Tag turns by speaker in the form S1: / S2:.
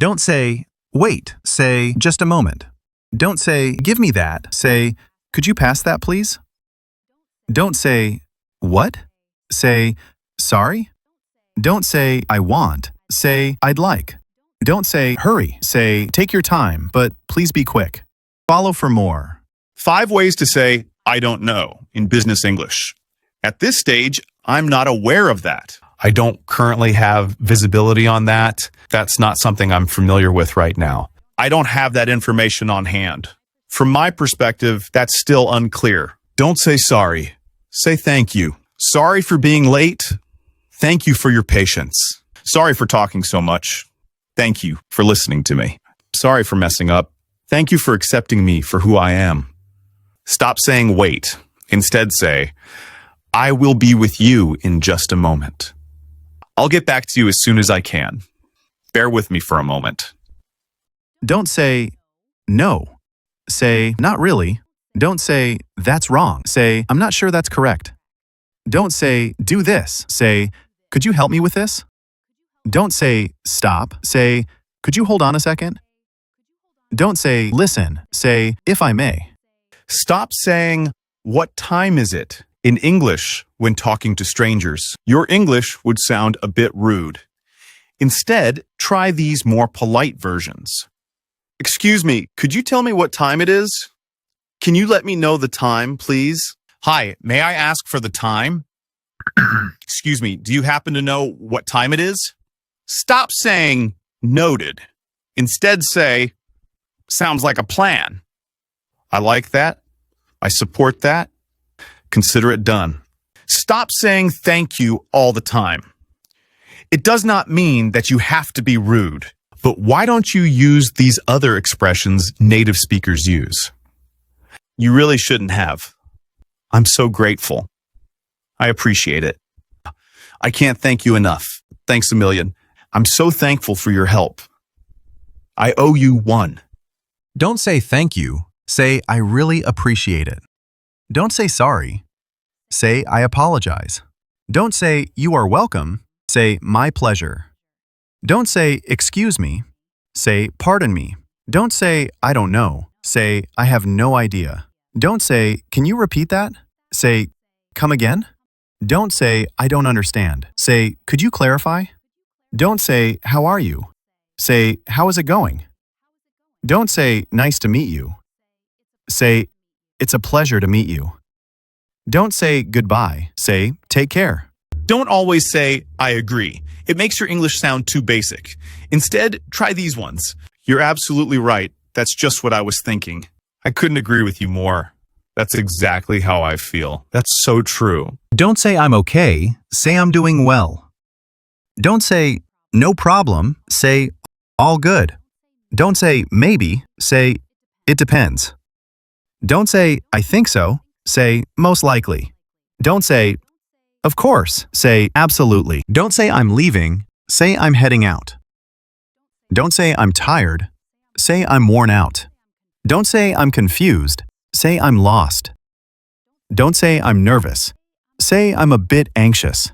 S1: Don't say, wait, say, just a moment. Don't say, give me that, say, could you pass that please? Don't say, what? Say, sorry? Don't say, I want, say, I'd like. Don't say, hurry, say, take your time, but please be quick. Follow for more.
S2: 5 ways to say, I don't know, in business English. At this stage, I'm not aware of that.
S3: I don't currently have visibility on that. That's not something I'm familiar with right now.
S2: I don't have that information on hand. From my perspective, that's still unclear. Don't say sorry. Say thank you. Sorry for being late. Thank you for your patience. Sorry for talking so much. Thank you for listening to me. Sorry for messing up. Thank you for accepting me for who I am. Stop saying wait. Instead say, I will be with you in just a moment. I'll get back to you as soon as I can. Bear with me for a moment.
S1: Don't say, no. Say, not really. Don't say, that's wrong. Say, I'm not sure that's correct. Don't say, do this. Say, could you help me with this? Don't say, stop. Say, could you hold on a second? Don't say, listen. Say, if I may.
S2: Stop saying, what time is it? In English, when talking to strangers, your English would sound a bit rude. Instead, try these more polite versions. Excuse me, could you tell me what time it is? Can you let me know the time, please? Hi, may I ask for the time? Excuse me, do you happen to know what time it is? Stop saying, noted. Instead say, sounds like a plan. I like that. I support that. Consider it done. Stop saying thank you all the time. It does not mean that you have to be rude, but why don't you use these other expressions native speakers use? You really shouldn't have. I'm so grateful. I appreciate it. I can't thank you enough. Thanks a million. I'm so thankful for your help. I owe you one.
S1: Don't say thank you. Say, I really appreciate it. Don't say sorry. Say, I apologize. Don't say, you are welcome. Say, my pleasure. Don't say, excuse me. Say, pardon me. Don't say, I don't know. Say, I have no idea. Don't say, can you repeat that? Say, come again? Don't say, I don't understand. Say, could you clarify? Don't say, how are you? Say, how is it going? Don't say, nice to meet you. Say, it's a pleasure to meet you. Don't say goodbye. Say, take care.
S2: Don't always say, I agree. It makes your English sound too basic. Instead, try these ones. You're absolutely right. That's just what I was thinking. I couldn't agree with you more. That's exactly how I feel. That's so true.
S1: Don't say I'm okay. Say I'm doing well. Don't say no problem. Say all good. Don't say maybe. Say it depends. Don't say I think so. Say most likely. Don't say of course. Say absolutely. Don't say I'm leaving. Say I'm heading out. Don't say I'm tired. Say I'm worn out. Don't say I'm confused. Say I'm lost. Don't say I'm nervous. Say I'm a bit anxious.